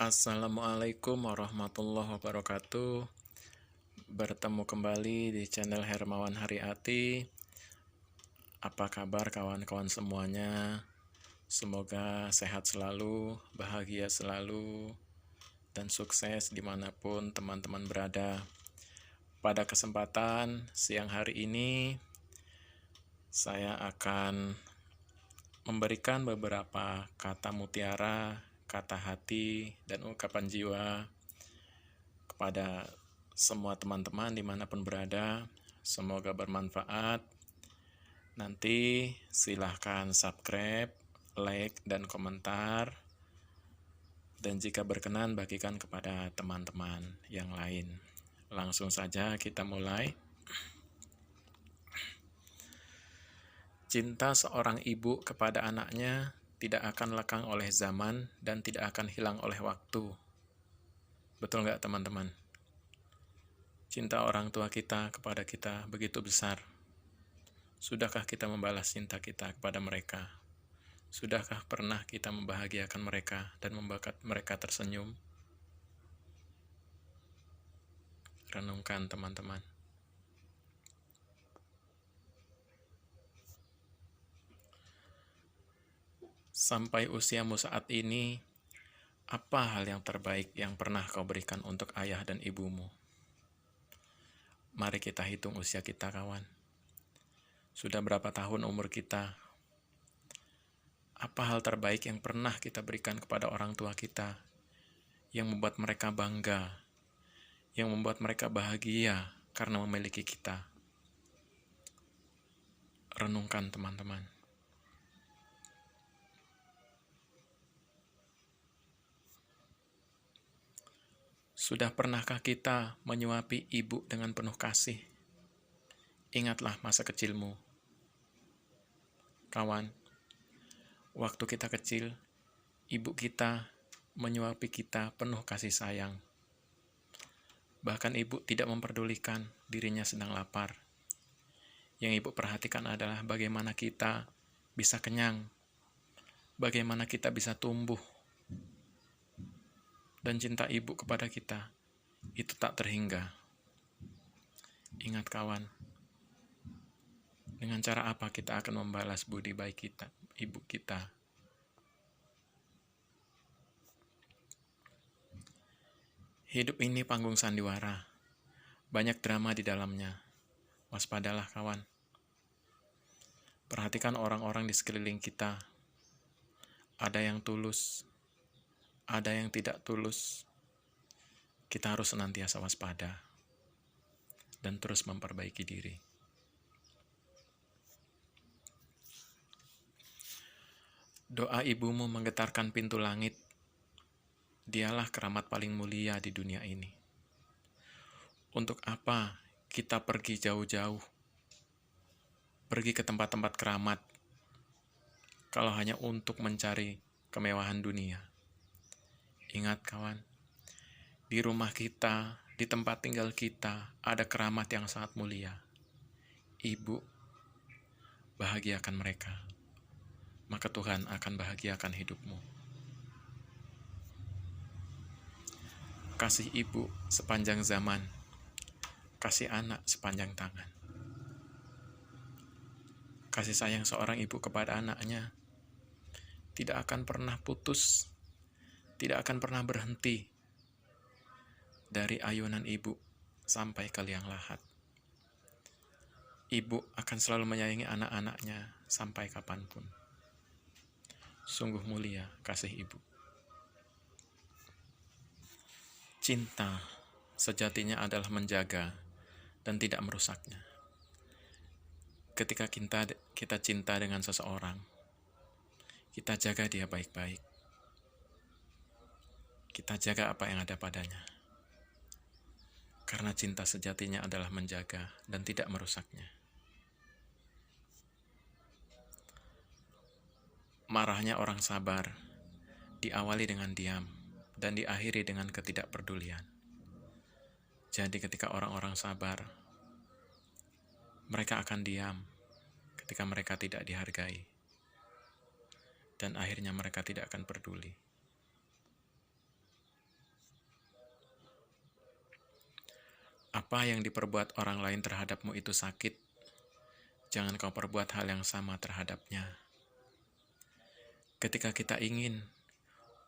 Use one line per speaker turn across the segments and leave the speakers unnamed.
Assalamualaikum warahmatullahi wabarakatuh. Bertemu kembali di channel Hermawan Haryati. Apa kabar kawan-kawan semuanya? Semoga sehat selalu, bahagia selalu, dan sukses dimanapun teman-teman berada. Pada kesempatan siang hari ini, saya akan memberikan beberapa kata mutiara, kata hati, dan ungkapan jiwa kepada semua teman-teman dimanapun berada. Semoga bermanfaat. Nanti silahkan subscribe, like, dan komentar. Dan jika berkenan, bagikan kepada teman-teman yang lain. Langsung saja kita mulai. Cinta seorang ibu kepada anaknya tidak akan lekang oleh zaman dan tidak akan hilang oleh waktu. Betul nggak teman-teman? Cinta orang tua kita kepada kita begitu besar. Sudahkah kita membalas cinta kita kepada mereka? Sudahkah pernah kita membahagiakan mereka dan membuat mereka tersenyum? Renungkan teman-teman. Sampai usiamu saat ini, apa hal yang terbaik yang pernah kau berikan untuk ayah dan ibumu? Mari kita hitung usia kita, kawan. Sudah berapa tahun umur kita? Apa hal terbaik yang pernah kita berikan kepada orang tua kita yang membuat mereka bangga, yang membuat mereka bahagia karena memiliki kita? Renungkan teman-teman. Sudah pernahkah kita menyuapi ibu dengan penuh kasih? Ingatlah masa kecilmu. Kawan, waktu kita kecil, ibu kita menyuapi kita penuh kasih sayang. Bahkan ibu tidak memperdulikan dirinya sedang lapar. Yang ibu perhatikan adalah bagaimana kita bisa kenyang, bagaimana kita bisa tumbuh. Dan cinta ibu kepada kita itu tak terhingga. Ingat kawan, dengan cara apa kita akan membalas budi baik kita, ibu kita? Hidup ini panggung sandiwara, banyak drama di dalamnya. Waspadalah kawan. Perhatikan orang-orang di sekeliling kita. Ada yang tulus, ada yang tidak tulus. Kita harus senantiasa waspada dan terus memperbaiki diri. Doa ibumu menggetarkan pintu langit. Dialah keramat paling mulia di dunia ini. Untuk apa kita pergi jauh-jauh, pergi ke tempat-tempat keramat, kalau hanya untuk mencari kemewahan dunia? Ingat kawan, di rumah kita, di tempat tinggal kita, ada keramat yang sangat mulia. Ibu, bahagiakan mereka, maka Tuhan akan bahagiakan hidupmu. Kasih ibu sepanjang zaman, kasih anak sepanjang tangan. Kasih sayang seorang ibu kepada anaknya tidak akan pernah putus, tidak akan pernah berhenti dari ayunan ibu sampai ke liang lahat. Ibu akan selalu menyayangi anak-anaknya sampai kapanpun. Sungguh mulia kasih ibu. Cinta sejatinya adalah menjaga dan tidak merusaknya. Ketika kita cinta dengan seseorang, kita jaga dia baik-baik. Kita jaga apa yang ada padanya. Karena cinta sejatinya adalah menjaga dan tidak merusaknya. Marahnya orang sabar diawali dengan diam dan diakhiri dengan ketidakpedulian. Jadi ketika orang-orang sabar, mereka akan diam ketika mereka tidak dihargai. Dan akhirnya mereka tidak akan peduli. Apa yang diperbuat orang lain terhadapmu itu sakit, jangan kau perbuat hal yang sama terhadapnya. Ketika kita ingin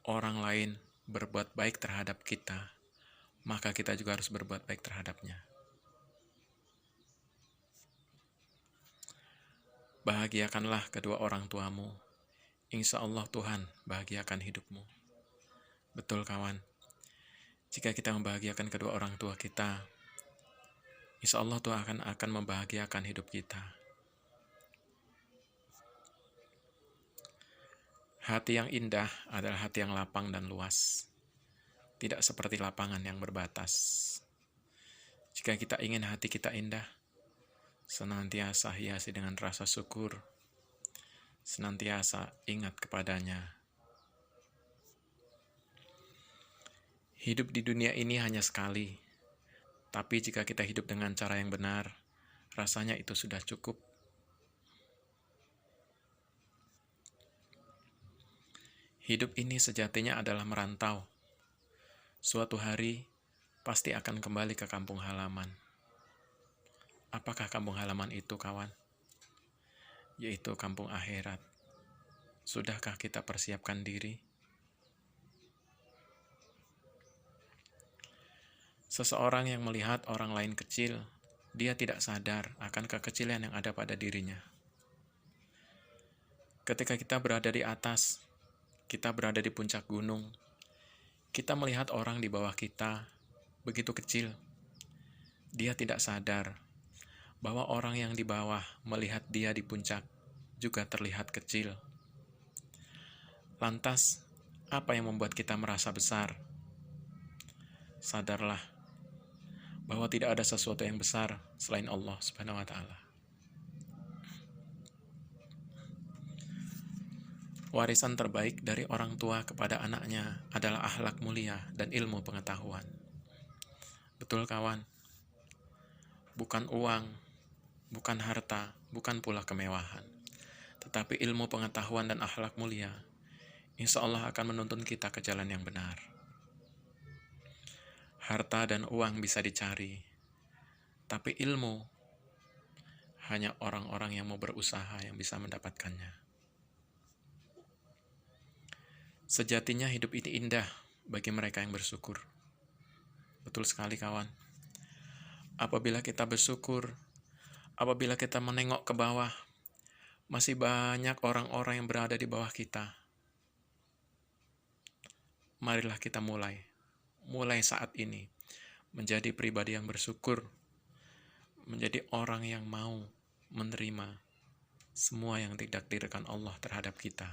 orang lain berbuat baik terhadap kita, maka kita juga harus berbuat baik terhadapnya. Bahagiakanlah kedua orang tuamu. Insya Allah Tuhan bahagiakan hidupmu. Betul kawan? Jika kita membahagiakan kedua orang tua kita, insya Allah Tuhan akan membahagiakan hidup kita. Hati yang indah adalah hati yang lapang dan luas. Tidak seperti lapangan yang berbatas. Jika kita ingin hati kita indah, senantiasa hiasi dengan rasa syukur. Senantiasa ingat kepadanya. Hidup di dunia ini hanya sekali, tapi jika kita hidup dengan cara yang benar, rasanya itu sudah cukup. Hidup ini sejatinya adalah merantau. Suatu hari, pasti akan kembali ke kampung halaman. Apakah kampung halaman itu, kawan? Yaitu kampung akhirat. Sudahkah kita persiapkan diri? Seseorang yang melihat orang lain kecil, dia tidak sadar akan kekecilan yang ada pada dirinya. Ketika kita berada di atas, kita berada di puncak gunung, kita melihat orang di bawah kita begitu kecil. Dia tidak sadar bahwa orang yang di bawah melihat dia di puncak juga terlihat kecil. Lantas, apa yang membuat kita merasa besar? Sadarlah bahwa tidak ada sesuatu yang besar selain Allah Subhanahu wa Ta'ala. Warisan terbaik dari orang tua kepada anaknya adalah akhlak mulia dan ilmu pengetahuan. Betul kawan? Bukan uang, bukan harta, bukan pula kemewahan, tetapi ilmu pengetahuan dan akhlak mulia, insya Allah akan menuntun kita ke jalan yang benar. Harta dan uang bisa dicari, tapi ilmu hanya orang-orang yang mau berusaha yang bisa mendapatkannya. Sejatinya hidup ini indah bagi mereka yang bersyukur. Betul sekali kawan. Apabila kita bersyukur, apabila kita menengok ke bawah, masih banyak orang-orang yang berada di bawah kita. Marilah kita mulai saat ini, menjadi pribadi yang bersyukur, menjadi orang yang mau menerima semua yang ditakdirkan Allah terhadap kita.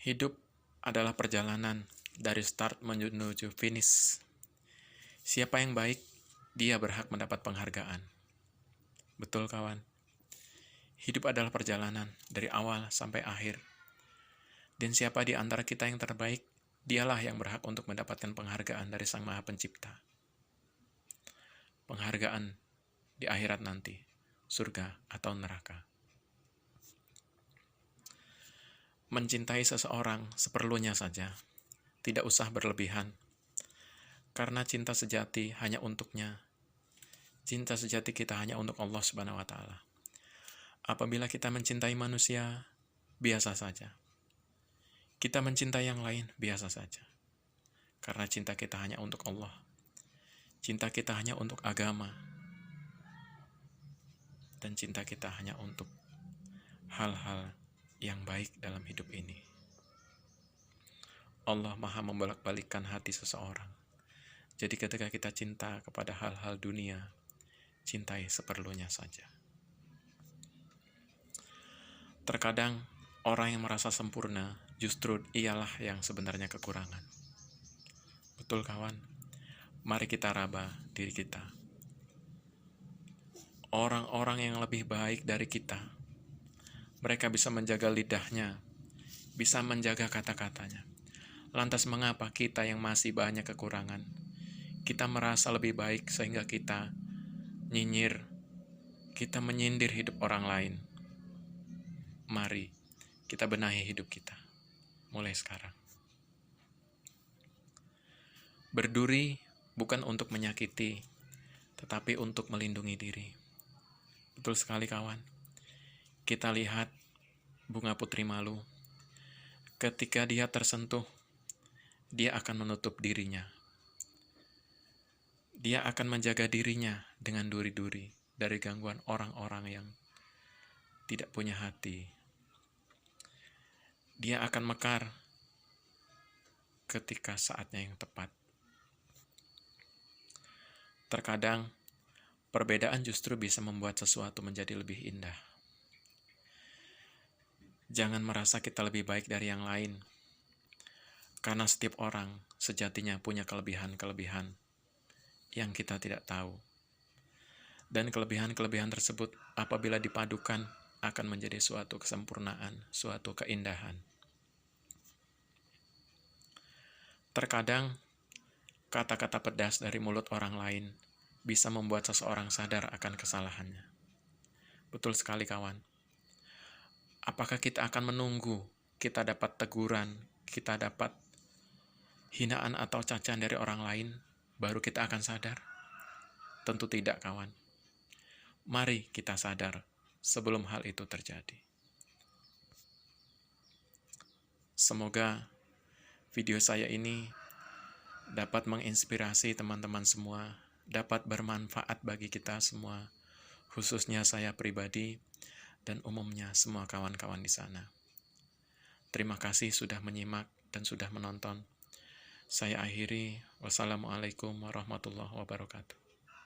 Hidup adalah perjalanan dari start menuju finish. Siapa yang baik, dia berhak mendapat penghargaan. Betul kawan? Hidup adalah perjalanan dari awal sampai akhir. Dan siapa di antara kita yang terbaik, dialah yang berhak untuk mendapatkan penghargaan dari Sang Maha Pencipta. Penghargaan di akhirat nanti, surga atau neraka. Mencintai seseorang seperlunya saja, tidak usah berlebihan. Karena cinta sejati hanya untuknya. Cinta sejati kita hanya untuk Allah Subhanahu wa Ta'ala. Apabila kita mencintai manusia, biasa saja. Kita mencintai yang lain, biasa saja. Karena cinta kita hanya untuk Allah. Cinta kita hanya untuk agama. Dan cinta kita hanya untuk hal-hal yang baik dalam hidup ini. Allah Maha membolak-balikkan hati seseorang. Jadi ketika kita cinta kepada hal-hal dunia, cintai seperlunya saja. Terkadang orang yang merasa sempurna justru ialah yang sebenarnya kekurangan. Betul kawan? Mari kita raba diri kita. Orang-orang yang lebih baik dari kita, mereka bisa menjaga lidahnya, bisa menjaga kata-katanya. Lantas mengapa kita yang masih banyak kekurangan, kita merasa lebih baik sehingga kita nyinyir, kita menyindir hidup orang lain? Mari kita benahi hidup kita mulai sekarang. Berduri bukan untuk menyakiti, tetapi untuk melindungi diri. Betul sekali kawan. Kita lihat bunga putri malu. Ketika dia tersentuh, dia akan menutup dirinya. Dia akan menjaga dirinya dengan duri-duri dari gangguan orang-orang yang tidak punya hati. Dia akan mekar ketika saatnya yang tepat. Terkadang, perbedaan justru bisa membuat sesuatu menjadi lebih indah. Jangan merasa kita lebih baik dari yang lain, karena setiap orang sejatinya punya kelebihan-kelebihan yang kita tidak tahu. Dan kelebihan-kelebihan tersebut apabila dipadukan akan menjadi suatu kesempurnaan, suatu keindahan. Terkadang, kata-kata pedas dari mulut orang lain bisa membuat seseorang sadar akan kesalahannya. Betul sekali kawan. Apakah kita akan menunggu kita dapat teguran, kita dapat hinaan atau cacian dari orang lain, baru kita akan sadar? Tentu tidak kawan. Mari kita sadar sebelum hal itu terjadi. Semoga video saya ini dapat menginspirasi teman-teman semua, dapat bermanfaat bagi kita semua, khususnya saya pribadi dan umumnya semua kawan-kawan di sana. Terima kasih sudah menyimak dan sudah menonton. Saya akhiri, wassalamualaikum warahmatullahi wabarakatuh.